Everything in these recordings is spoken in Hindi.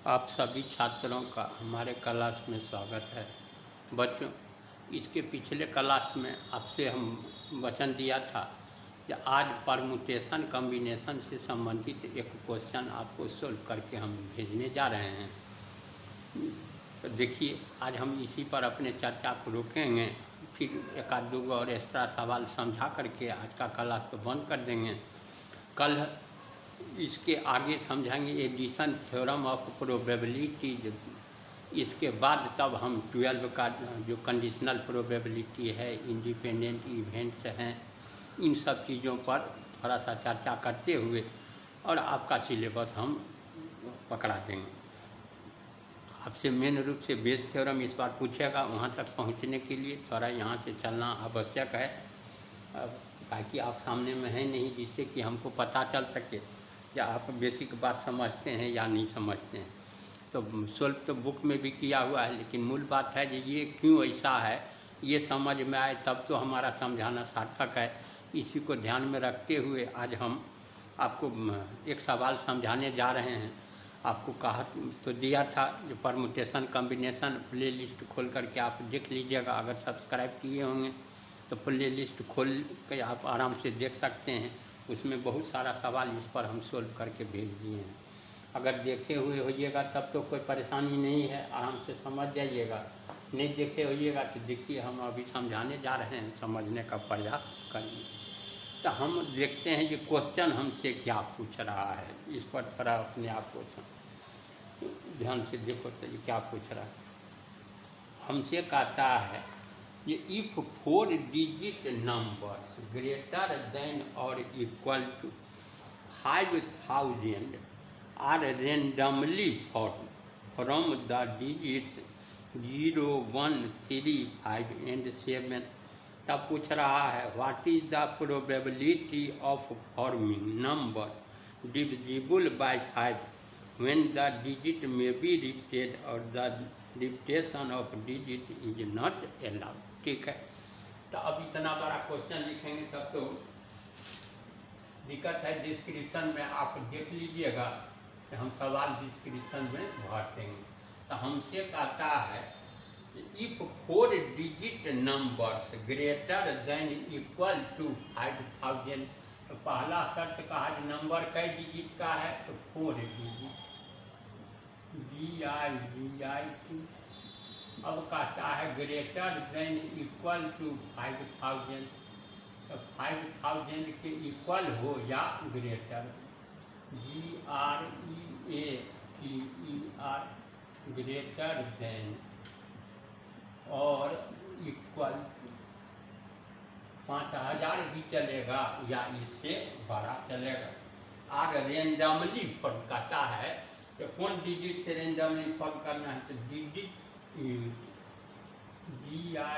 आप सभी छात्रों का हमारे क्लास में स्वागत है। बच्चों, इसके पिछले क्लास में आपसे हम वचन दिया था कि आज परमुटेशन कॉम्बिनेशन से संबंधित एक क्वेश्चन आपको सोल्व करके हम भेजने जा रहे हैं। तो देखिए, आज हम इसी पर अपने चर्चा को रोकेंगे, फिर एक आध दो और एक्स्ट्रा सवाल समझा करके आज का क्लास को बंद कर देंगे। कल इसके आगे समझाएंगे एडिशन थ्योरम ऑफ प्रोबेबिलिटी। इसके बाद तब हम 12 का जो कंडीशनल प्रोबेबिलिटी है, इंडिपेंडेंट इवेंट्स हैं, इन सब चीज़ों पर थोड़ा सा चर्चा करते हुए और आपका सिलेबस हम पकड़ा देंगे। आपसे मेन रूप से बेस थ्योरम इस बार पूछेगा। वहाँ तक पहुँचने के लिए थोड़ा यहाँ से चलना आवश्यक है, ताकि आप सामने में हैं नहीं, जिससे कि हमको पता चल सके या आप बेसिक बात समझते हैं या नहीं समझते हैं। तो सोल्व तो बुक में भी किया हुआ है, लेकिन मूल बात है कि ये क्यों ऐसा है, ये समझ में आए तब तो हमारा समझाना सार्थक है। इसी को ध्यान में रखते हुए आज हम आपको एक सवाल समझाने जा रहे हैं। आपको कहा तो दिया था जो परमुटेशन कॉम्बिनेशन प्ले लिस्ट खोल करके आप देख लीजिएगा। अगर सब्सक्राइब किए होंगे तो प्ले लिस्ट खोल के आप आराम से देख सकते हैं। उसमें बहुत सारा सवाल इस पर हम सोल्व करके भेज दिए हैं। अगर देखे हुए होइएगा तब तो कोई परेशानी नहीं है, आराम से समझ जाइएगा। नहीं देखे होइएगा तो देखिए, हम अभी समझाने जा रहे हैं, समझने का प्रयास करिए। तो हम देखते हैं ये क्वेश्चन हमसे क्या पूछ रहा है। इस पर थोड़ा अपने आप को ध्यान से देखो तो ये क्या पूछ रहा है। हमसे कहता है ये if 4 digit numbers greater than और equal to 5000 are randomly from the digits 0, 1, 3, 5 and 7। तब पूछ रहा है what is the probability of forming number divisible by 5 when the digit may be repeated or the repetition of digit is not allowed। ठीक है, तो अब इतना बड़ा क्वेश्चन लिखेंगे तब तो दिक्कत है। डिस्क्रिप्शन में आप देख लीजिएगा कि हम सवाल डिस्क्रिप्शन में भर देंगे। तो हमसे कहता है if 4 digit numbers greater than equal to 5000। तो पहला शर्त कहा कि नंबर कई डिजिट का है, तो 4 डिजिट GI। अब कहता है ग्रेटर देन इक्वल टू 5000। तो 5000 के इक्वल हो या ग्रेटर, GREATER, ग्रेटर देन और इक्वल 5000 भी चलेगा या इससे बड़ा चलेगा। आर रेंडमली फॉर्म कहता है तो कौन डिजिट से रेंडमली फॉर्म करना है, तो डिजिट GIGITSU।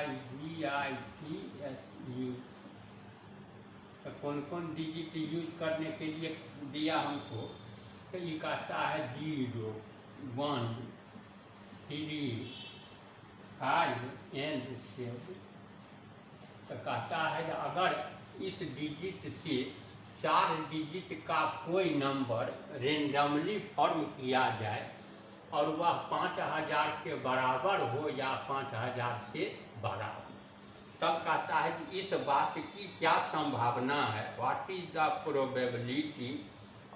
तो कौन कौन डिजिट यूज करने के लिए दिया हमको, तो ये कहता है 0, 1, 3, 5 एंड 7। तो कहता है कि अगर इस डिजिट से 4 डिजिट का कोई नंबर रेंडमली फॉर्म किया जाए और वह 5000 के बराबर हो या 5000 से बड़ा हो, तब कहता है कि इस बात की क्या संभावना है, what is the probability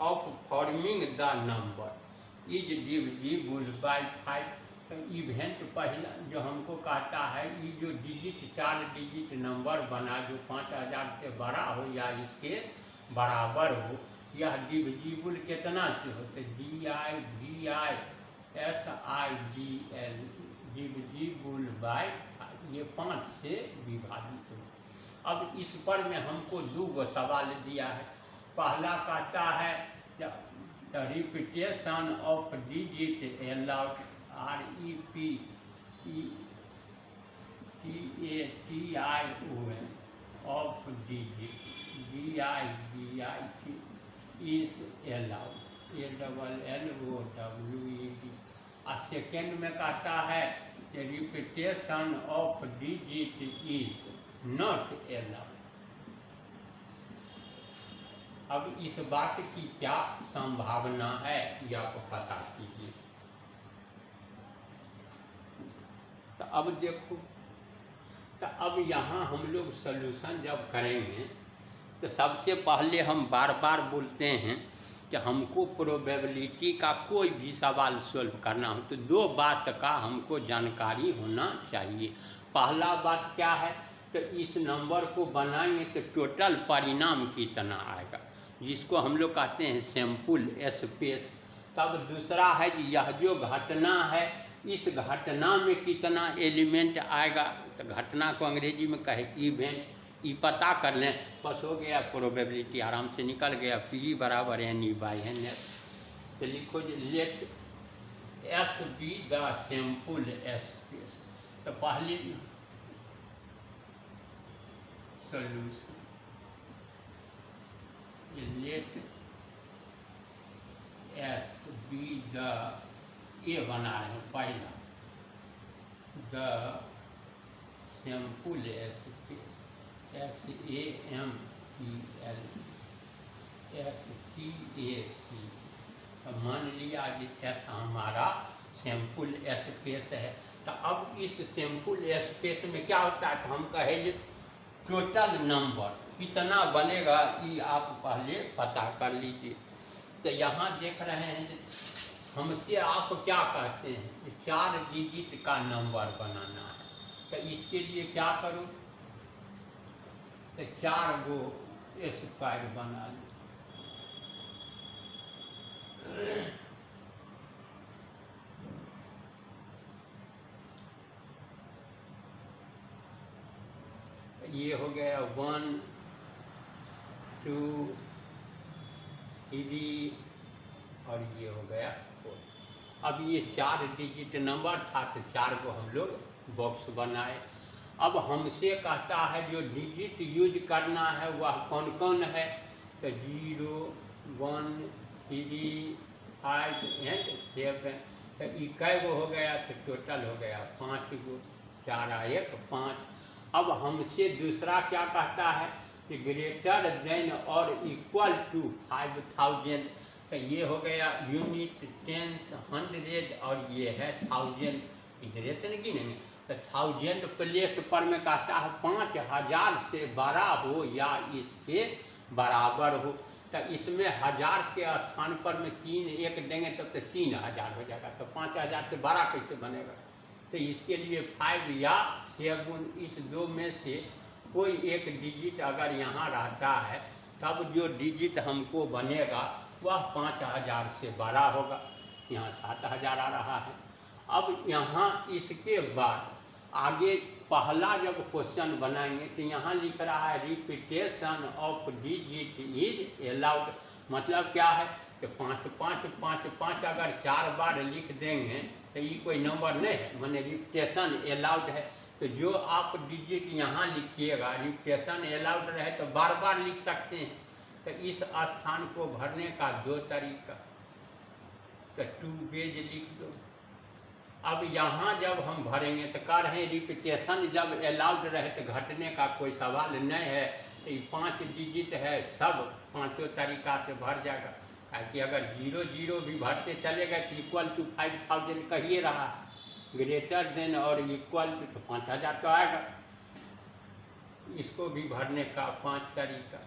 of forming the number is divisible by 5। तो इवेंट पहला जो हमको कहता है, ये जो डिजिट 4 डिजिट नंबर बना जो 5000 से बड़ा हो या इसके बराबर हो, यह डिविजिबल कितना से होते, DIVISIGL, डिविजिबल बाय 5, ये 5 से विभाजित हो। अब इस पर में हमको 2 सवाल दिया है। पहला कहता है repetition of digit allowed, REPEATION of digit DIGIT is allowed, ALLOWED। और सेकेंड में कहता है repetition of digit is not allowed. अब इस बात की क्या संभावना है, यह आप पता कीजिए। अब देखो, तो अब यहाँ हम लोग सॉल्यूशन जब करेंगे तो सबसे पहले हम बार बार बोलते हैं कि हमको प्रोबेबिलिटी का कोई भी सवाल सॉल्व करना हो तो दो बात का हमको जानकारी होना चाहिए। पहला बात क्या है, तो इस नंबर को बनाएंगे तो टोटल परिणाम कितना आएगा, जिसको हम लोग कहते हैं सैंपल स्पेस। तब दूसरा है कि यह जो घटना है इस घटना में कितना एलिमेंट आएगा, तो घटना को अंग्रेजी में कहे इवेंट, ये पता कर लें, बस हो गया, प्रोबेबिलिटी आराम से निकल गया। P बराबर NE/N। तो लिखो जी let S be the sample space. तो पहले solution let S be the, ये बना रहे हैं पहला, the sample space, SAMPL SPAC। मान लिया कि ऐसा हमारा सैंपल स्पेस है। तो अब इस सैंपल स्पेस में क्या होता है, तो हम कहे जो टोटल नंबर कितना बनेगा ये आप पहले पता कर लीजिए। तो यहाँ देख रहे हैं हमसे आप क्या कहते हैं, 4 डिजिट का नंबर बनाना है। तो इसके लिए क्या करूँ, तो 4 गो स्क्वायर बना लो। ये हो गया 1 2 3 और ये हो गया 4। अब ये 4 डिजिट नंबर था तो 4 को हम लोग बॉक्स बनाए। अब हमसे कहता है जो डिजिट यूज करना है वह कौन कौन है, तो 0 1 3 5 एंड 7। तो ये कै गो हो गया, तो टोटल हो गया 5 गो, 4 1 5। अब हमसे दूसरा क्या कहता है कि ग्रेटर देन और इक्वल टू 5000। तो ये हो गया यूनिट, टेंस, 100 और ये है 1000। इधर से नहीं गिनेंगे, तो 1000 प्लेस पर में कहता है 5000 से बड़ा हो या इसके बराबर हो। तो इसमें 1000 के स्थान पर में 3 1 देंगे तब तो 3000 हो जाएगा। तो 5000 से बड़ा कैसे बनेगा, तो इसके लिए 5 या 7 इस दो में से कोई एक डिजिट अगर यहाँ रहता है तब जो डिजिट हमको बनेगा वह 5000 से बड़ा होगा। यहाँ 7000 आ रहा है। अब यहाँ इसके बाद आगे पहला जब क्वेश्चन बनाएंगे तो यहाँ लिख रहा है repetition of digit is allowed. मतलब क्या है कि 5 5 5 5 अगर 4 बार लिख देंगे तो ये कोई नंबर नहीं है, माने रिपीटेशन अलाउड है। तो जो आप डिजिट यहाँ लिखिएगा रिपीटेशन अलाउड रहे तो बार बार लिख सकते हैं। तो इस स्थान को भरने का 2 तरीका, तो 2 पेज लिख दो। अब यहाँ जब हम भरेंगे तो कह रहे हैं रिपीटेशन जब अलाउड रहे तो घटने का कोई सवाल नहीं है। तो ये 5 डिजिट है, सब 5 तरीका से भर जाएगा। ताकि अगर 0 0 भी भरते चलेगा तो इक्वल टू 5000 कहिए रहा, ग्रेटर देन और इक्वल टू तो 5000 तो आएगा। इसको भी भरने का 5 तरीका।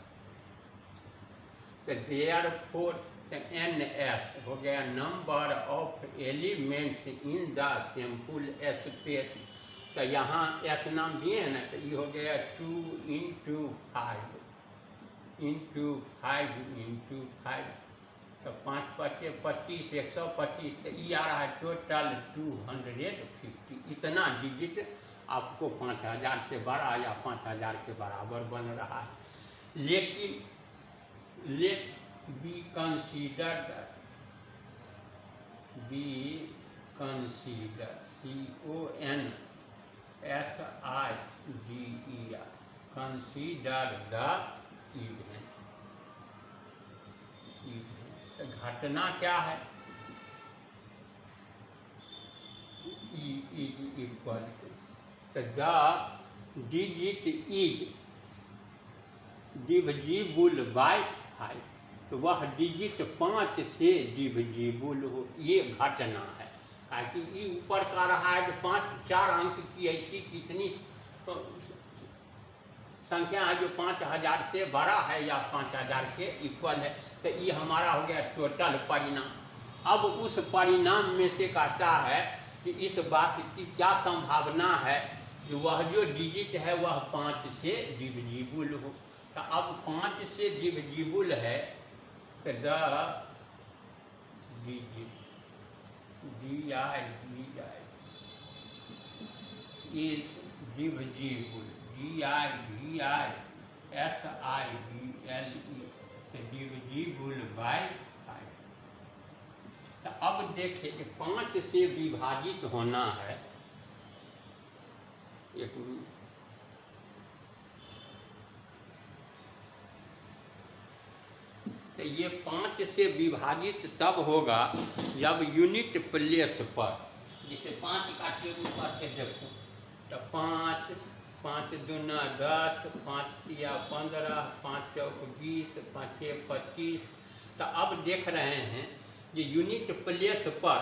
तो देयरफॉर NS हो गया number of elements in the sample space. तो यहाँ S नाम दिए हैं ना, तो ये हो गया 2 × 5 × 5 × 5। तो 5 5 25 125। तो ये आ रहा है टोटल 250। इतना डिजिट आपको 5000 से बड़ा या 5000 के बराबर बन रहा है। लेकिन late be considered consider the event। तो घटना क्या है, इक्वल तो the digit is divisible by 5। तो वह डिजिट 5 से डिविजिबल हो, ये घटना है। ताकि ये ऊपर का रहा है जो 4 अंक की ऐसी कितनी संख्या है जो 5000 से बड़ा है या 5000 के इक्वल है, तो ये हमारा हो गया टोटल परिणाम। अब उस परिणाम में से कहता है कि इस बात की क्या संभावना है कि वह जो डिजिट है वह 5 से डिविजिबल हो। तो अब 5 से डिविजिबल है तो digit is divisible divisible by 5। तो अब देखिए कि 5 से विभाजित होना है, एक मिनट, तो ये 5 से विभाजित तब होगा जब यूनिट प्लेस पर, जैसे 5 का टेबल पर के देखो तो 5, 5 दूना 10, 5 तिया 15, 5 चौक 20, 5 25। तो अब देख रहे हैं कि यूनिट प्लेस पर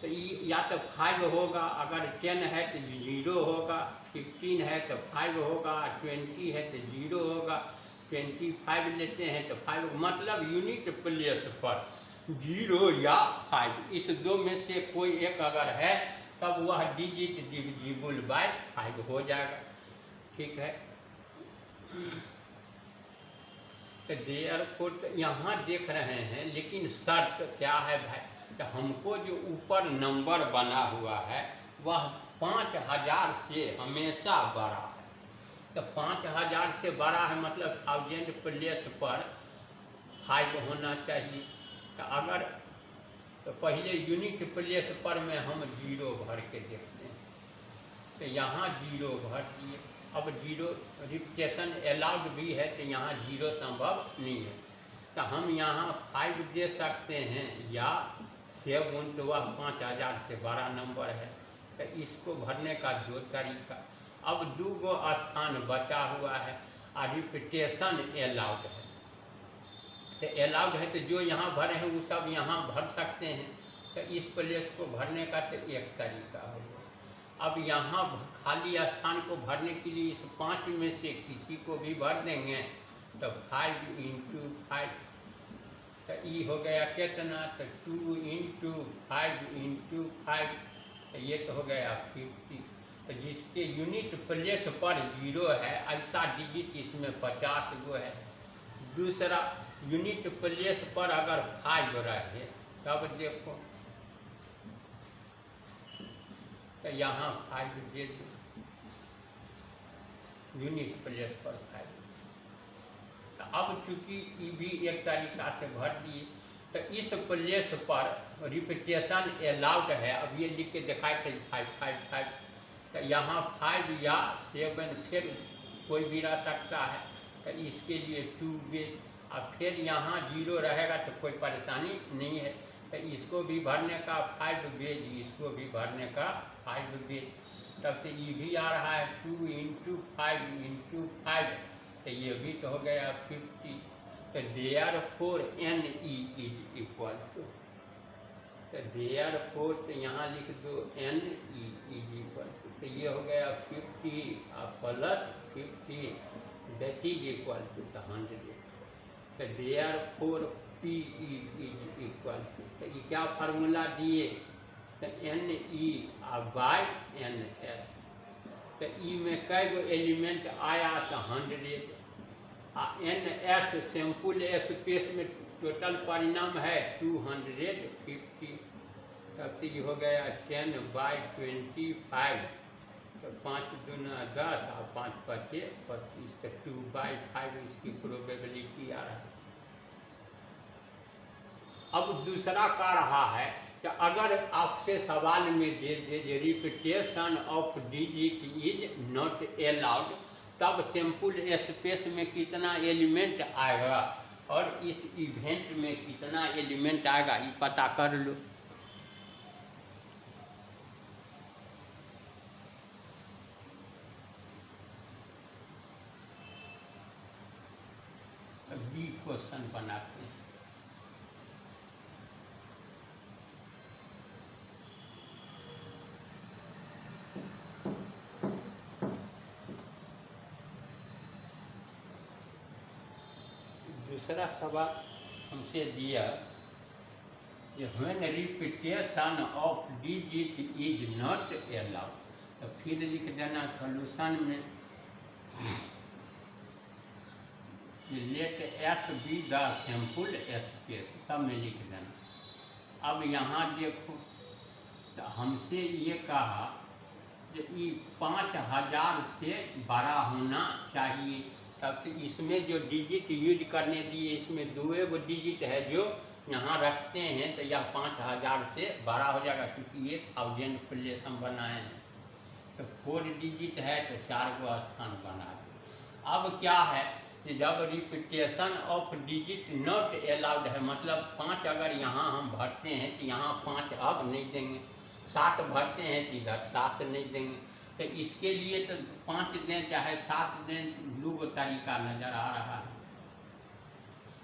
तो या तो 5 होगा, अगर 10 है तो 0 होगा, 15 है तो 5 होगा, 20 है तो 0 होगा, 25 लेते हैं तो 5, मतलब यूनिट प्लेस पर 0 या 5 इस दो में से कोई एक अगर है तब वह डिजिट डिविजिबल बाय 5 हो जाएगा। ठीक है, तो देयरफॉर तो यहाँ देख रहे हैं, लेकिन शर्त क्या है भाई, तो हमको जो ऊपर नंबर बना हुआ है वह 5000 से हमेशा बड़ा है। तो 5000 से बड़ा है मतलब 1000 प्लेस पर 5 होना चाहिए। तो अगर तो पहले यूनिट प्लेस पर में हम 0 भर के देखते हैं, तो यहाँ 0 भर दिए। अब 0 रिपीटेशन अलाउड भी है, तो यहाँ 0 संभव नहीं है, तो हम यहाँ 5 दे सकते हैं या 7 तो वह 5000 से बड़ा नंबर है। तो इसको भरने का 2 तरीका। अब 2 स्थान बचा हुआ है, और रिपीटेशन अलाउड है, तो अलाउड है तो जो यहाँ भरे हैं वो सब यहाँ भर सकते हैं। तो इस प्लेस को भरने का तो एक तरीका होगा। अब यहाँ खाली स्थान को भरने के लिए इस 5 में से किसी को भी भर देंगे तो 5 × 5, तो ये हो गया कितना, तो 2 × 5 × 5, तो ये तो हो गया 50। तो जिसके यूनिट प्लेस पर 0 है ऐसा डिजिट इसमें 50 गो है। दूसरा यूनिट प्लेस पर अगर 5 रहे तब देखो, तो यहाँ 5 दे दो यूनिट प्लेस पर 5। तो अब चूँकि ये भी एक तरीका से भर दिए, तो इस प्लेस पर रिपीटेशन अलाउड है। अब ये लिख के दिखाए थे 5 5 5, तो यहाँ 5 या 7 फिर कोई भी रह सकता है, तो इसके लिए 2 बेज। अब फिर यहाँ 0 रहेगा तो कोई परेशानी नहीं है, तो इसको भी भरने का 5 बेज, इसको भी भरने का 5 बेज। तब तो ये भी आ रहा है 2 × 5 × 5, तो ये भी तो हो गया 50। तो therefore n is equal to, तो देयरफॉर तो यहाँ लिख दो n इज इक्वल टू, तो ये हो गया 50 plus 50 that is equal to 100। तो therefore p is equal to, तो ये क्या फार्मूला दिए, तो NE बाय NS। तो ई में कई गो एलिमेंट आया तो 100, NS सैम्पुल स्पेस में टोटल परिणाम है 250। तब ये हो गया 10/25, तो 5 दूना 10 और 5 × 5 = 25, तो 2/5 इसकी प्रोबेबिलिटी आ रहा है। अब दूसरा का रहा है कि अगर आपसे सवाल में the repetition of digit is not allowed, तब सैम्पुल स्पेस में कितना एलिमेंट आएगा और इस इवेंट में कितना एलिमेंट आएगा ये पता कर लो। बी क्वेश्चन बनाते हैं। दूसरा सवाल हमसे दिया when repetition of digit is not allowed, तो फिर लिख देना सॉल्यूशन में let S be the sample space, सब में लिख देना। अब यहाँ देखो, तो हमसे ये कहा कि ये 5000 से बड़ा होना चाहिए, तब तो इसमें जो डिजिट यूज करने दिए इसमें 2 डिजिट है जो यहाँ रखते हैं, तो यह 5000 से बड़ा हो जाएगा, क्योंकि ये 1000 प्लेस हम बनाए हैं। तो 4 डिजिट है तो 4 स्थान बना दो। अब क्या है कि जब repetition of digit not allowed है, मतलब 5 अगर यहाँ हम भरते हैं तो यहाँ 5 अब नहीं देंगे, 7 भरते हैं तो इधर 7 नहीं देंगे। तो इसके लिए तो 5 दें चाहे 7 दें, 2 तरीका नज़र आ रहा है।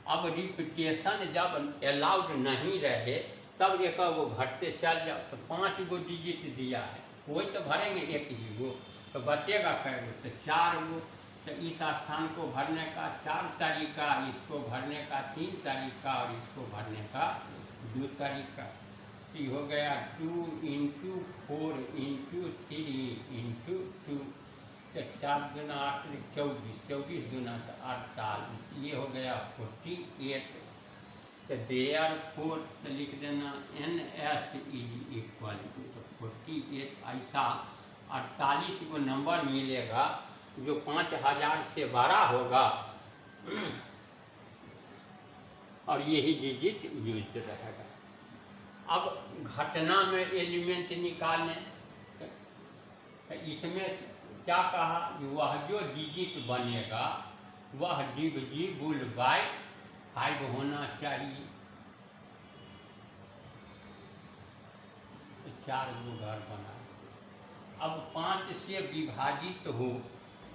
अब रिपीटेशन जब अलाउड नहीं रहे तब एक वो भरते चल जाओ, तो 5 डिजिट दिया है, वही तो भरेंगे 1 ही गो, तो बचेगा कै गो, तो 4 गो। तो इस स्थान को भरने का 4 तरीका, इसको भरने का 3 तरीका और इसको भरने का 2 तरीका। ये हो गया 2 × 4 × 3 × 2, 4 दूना 8 24, 24 दूना 48, ये हो गया 48। तो देयरफॉर तो लिख देना NS इज इक्वल टू, तो 48 ऐसा 48 को नंबर मिलेगा जो 5000 से बड़ा होगा और यही डिजिट यूज रहेगा। अब घटना में एलिमेंट निकालने, तो इसमें क्या कहा कि वह जो डिजिट बनेगा वह डिविजिबल बाय 5 होना चाहिए। तो 4 गो घर बना। अब 5 से विभाजित हो,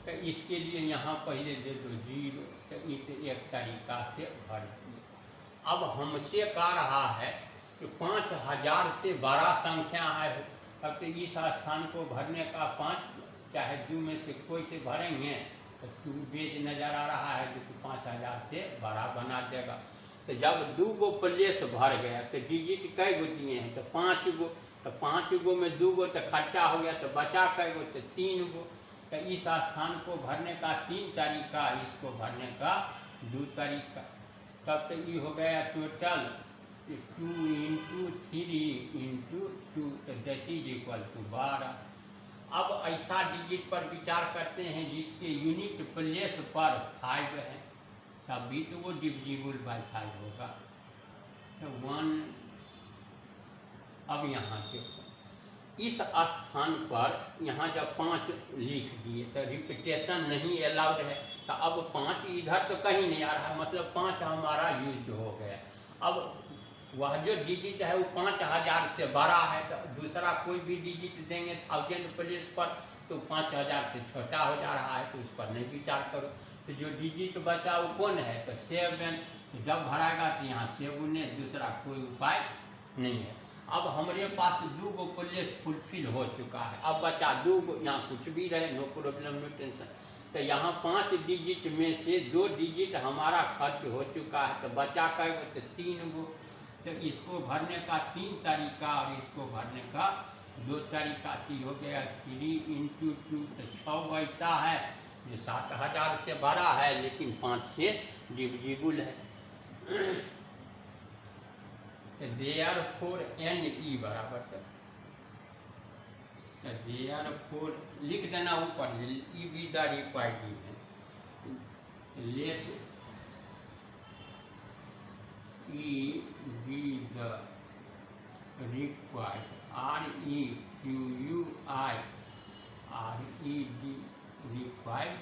तो इसके लिए यहाँ पहले दे दो 0, तो इस एक तरीका से भर दिए। अब हमसे कह रहा है कि 5000 से बड़ा संख्या है, तब तो इस स्थान को भरने का 5 चाहे 2 में से कोई से भरेंगे, तो 2 बेज नज़र आ रहा है जो कि 5000 से बड़ा बना देगा। तो जब 2 गो प्लेस भर गया तो डिजिट कई गो दिए हैं, तो 5 गो, तो 5 गो में 2 गो तो खर्चा हो गया, तो बचा कई गो, तो 3 गो। तो इस स्थान को भरने का 3 तरीका, इसको भरने का 2 तरीका। तब तो ये हो गया टोटल 2 × 3 × 2, तो दैट इज इक्वल टू 12। अब ऐसा डिजिट पर विचार करते हैं जिसके यूनिट प्लेस पर 5 है, तभी तो वो डिविजिबल बाय 5 होगा। तो 1। अब यहाँ देखो, इस स्थान पर यहाँ जब 5 लिख दिए तो रिपीटेशन नहीं अलाउड है, तो अब 5 इधर तो कहीं नहीं आ रहा, मतलब 5 हमारा यूज हो गया। अब वह जो डिजिट है वो 5000 से बड़ा है, तो दूसरा कोई भी डिजिट देंगे 1000 प्लेस पर तो 5000 से छोटा हो जा रहा है, तो उस पर नहीं विचार करो। तो जो डिजिट बचा वो कौन है, तो 7। तो जब भराएगा तो यहाँ 7, दूसरा कोई उपाय नहीं है। अब हमारे पास 2 गो प्लेस फुलफिल हो चुका है, अब बचा 2 गो, यहाँ कुछ भी रहे नो प्रॉब्लम नो टेंशन। तो यहाँ 5 डिजिट में से 2 डिजिट हमारा खर्च हो चुका है, तो बचा कै गो, तो 3 गो। तो इसको भरने का 3 तरीका और इसको भरने का 2 तरीका। हो गया 3 × 2, तो 6 ऐसा है जो 7000 से बड़ा है लेकिन 5 से डिविजिबल है। तो देयरफॉर NE बराबर, तो देयरफॉर लिख देना ऊपर, E be the required, let E be the required, REQUIRED required.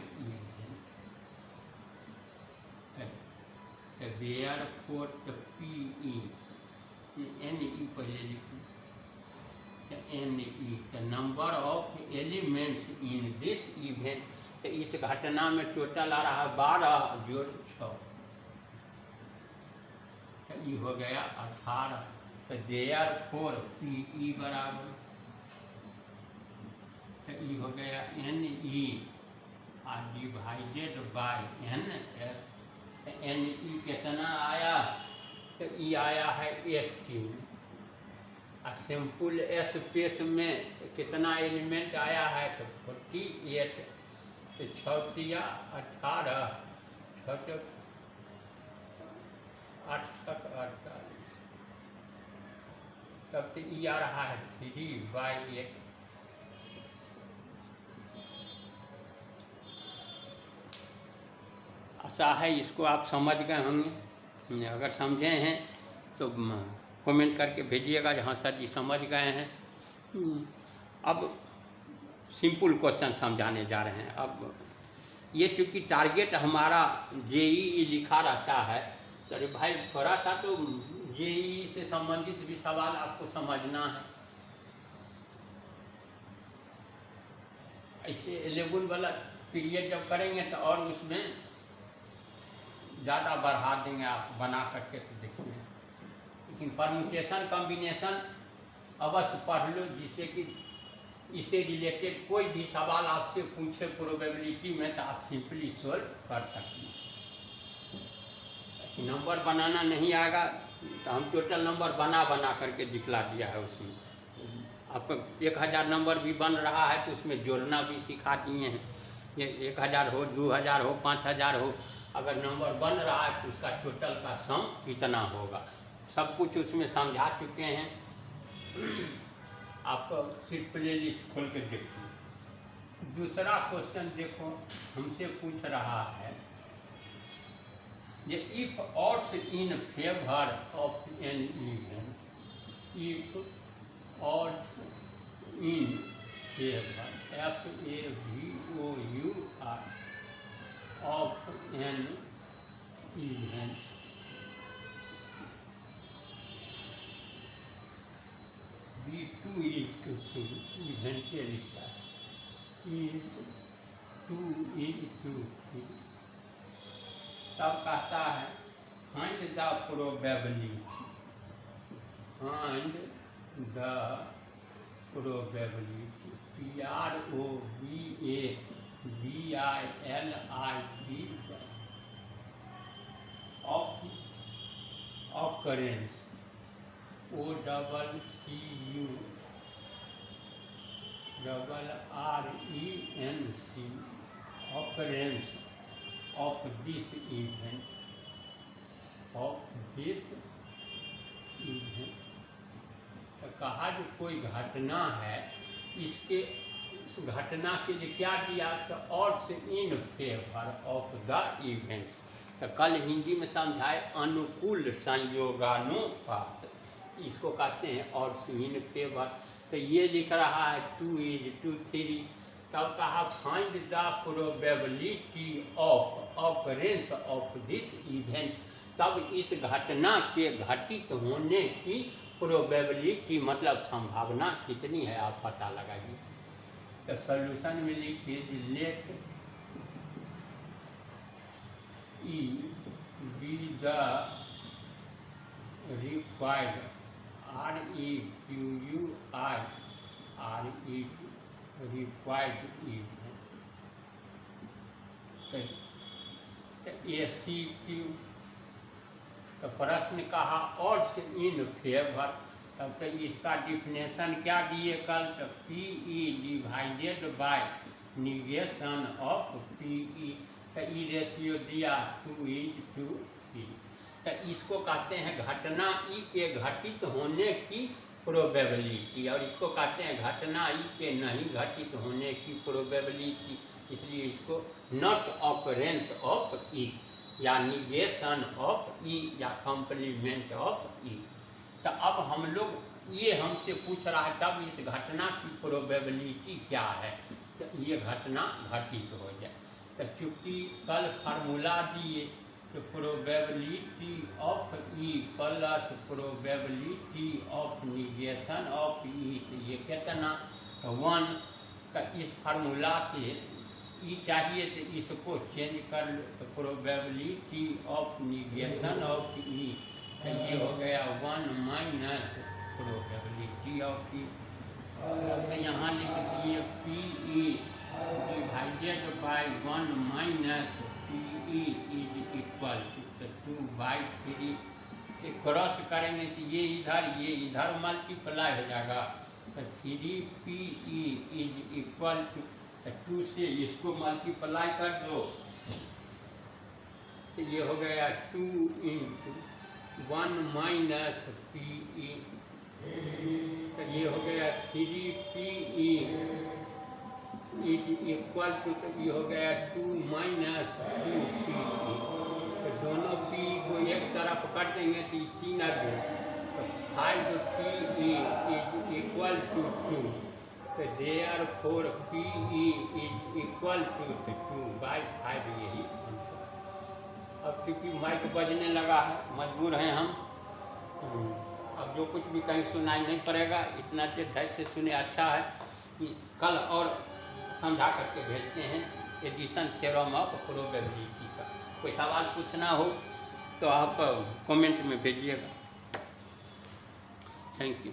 तो देयरफॉर तो PE NE पहले लिखूँ, तो NE तो number of elements in this event, तो इस घटना में टोटल आ रहा है 12 जोड़ 6, तो ये हो गया 18। तो देयरफॉर PE बराबर, तो ये हो गया NE divided by NS, N E कितना आया, तो ई आया है 18। और सिंपल स्पेस में कितना एलिमेंट आया है, तो 48। तो 6 तिया 18, 6 8 तक 48, तब तो ई आ रहा है 3/8। आशा है इसको आप समझ गए होंगे। अगर समझे हैं तो कमेंट करके भेजिएगा जहाँ सर जी समझ गए हैं। अब सिंपल क्वेश्चन समझाने जा रहे हैं। अब ये चूँकि टारगेट हमारा जेईई लिखा रहता है, तो अरे भाई थोड़ा सा तो जेईई से संबंधित भी सवाल आपको समझना है। ऐसे 11 वाला पीरियड जब करेंगे तो और उसमें ज़्यादा बढ़ा देंगे आप बना करके, तो देखिए। लेकिन परम्यूटेशन कॉम्बिनेशन अवश्य पढ़ लो, जिससे कि इससे रिलेटेड कोई भी सवाल आपसे पूछे प्रोबेबिलिटी में, तो आप सिंपली सोल्व कर सकते हैं। नंबर बनाना नहीं आएगा तो हम टोटल नंबर बना करके दिखला दिया है। उसमें आपका 1000 नंबर भी बन रहा है तो उसमें जोड़ना भी सिखा दिए हैं। ये 1000 हो, 2000 हो, 5000 हो, अगर नंबर बन रहा है तो उसका टोटल का सम कितना होगा, सब कुछ उसमें समझा चुके हैं। आपको सिर्फ प्ले लिस्ट खोल के देखिए। दूसरा क्वेश्चन देखो, हमसे पूछ रहा है ये if odds in favor of an event, if odds in favor FAVOUR of an event B2:3 event के लिखता है is 2:3, तब कहता है find the probability, find the probability PROBABILITY of occurrence OCCURRENC occurrence of this event, तो कहा जो कोई घटना है, इसके इस घटना के लिए क्या दिया, तो odds in favor of the event। तो कल हिंदी में समझाए अनुकूल संयोगानुपात, इसको कहते हैं odds in favor। तो ये लिख रहा है 2:3। तब कहा find the probability of occurrence of this event, तब इस घटना के घटित होने की प्रोबेबिलिटी मतलब संभावना कितनी है, आप पता लगाइए। तो सॉल्यूशन में लिखिए let E be the required REQUI required event, तो ACQ। तो प्रश्न कहा odds in favor, तब तो इसका डिफिनेशन क्या दिए कल, तो PE divided bye negation of PE। तो ई रेशियो दिया 2:3। तो इसको कहते हैं घटना ई के घटित होने की प्रोबेबिलिटी, और इसको कहते हैं घटना ई के नहीं घटित होने की प्रोबेबिलिटी। इसलिए इसको नॉट ऑकरेंस ऑफ ई या निगेशन ऑफ ई या कॉम्प्लीमेंट ऑफ ई। तो अब हम लोग ये हमसे पूछ रहा है तब इस घटना की प्रोबेबिलिटी क्या है, तो ये घटना घटित हो जाए। तो चूँकि कल फार्मूला दिए तो probability of E plus probability of negation of E, तो ये कितना, तो 1। तो इस फार्मूला से ई चाहिए तो इसको चेंज कर लो, तो probability of negation of E, तो ये हो गया 1 माइनस प्रोबेबिलिटी ऑफ ई। तो यहाँ लिख दिए PE divided by 1 minus P E is equal to 2/3। Cross करेंगे तो ये इधर मल्टीप्लाई हो जाएगा, तो 3 PE इज इक्वल टू 2 से इसको मल्टीप्लाई कर दो, तो ये हो गया 2 × 1 माइनस PE, तो ये हो गया 3 PE इज इक्वल टू, तो ये हो गया 2 माइनस 2 PE। तो दोनों P को एक तरफ कर देंगे तो 3 आ गए, तो 5 PE इज इक्वल टू 2, तो therefore PE is equal to 2/5, यही आंसर। अब क्योंकि माइक बजने लगा है, मजबूर हैं हम, अब जो कुछ भी कहीं सुनाई नहीं पड़ेगा, इतना देर धैर्य से सुने। अच्छा है कि कल और समझा करके भेजते हैं एडिशन थ्योरम ऑफ प्रोबेबिलिटी का। कोई सवाल पूछना हो तो आप कमेंट में भेजिएगा। Thank you.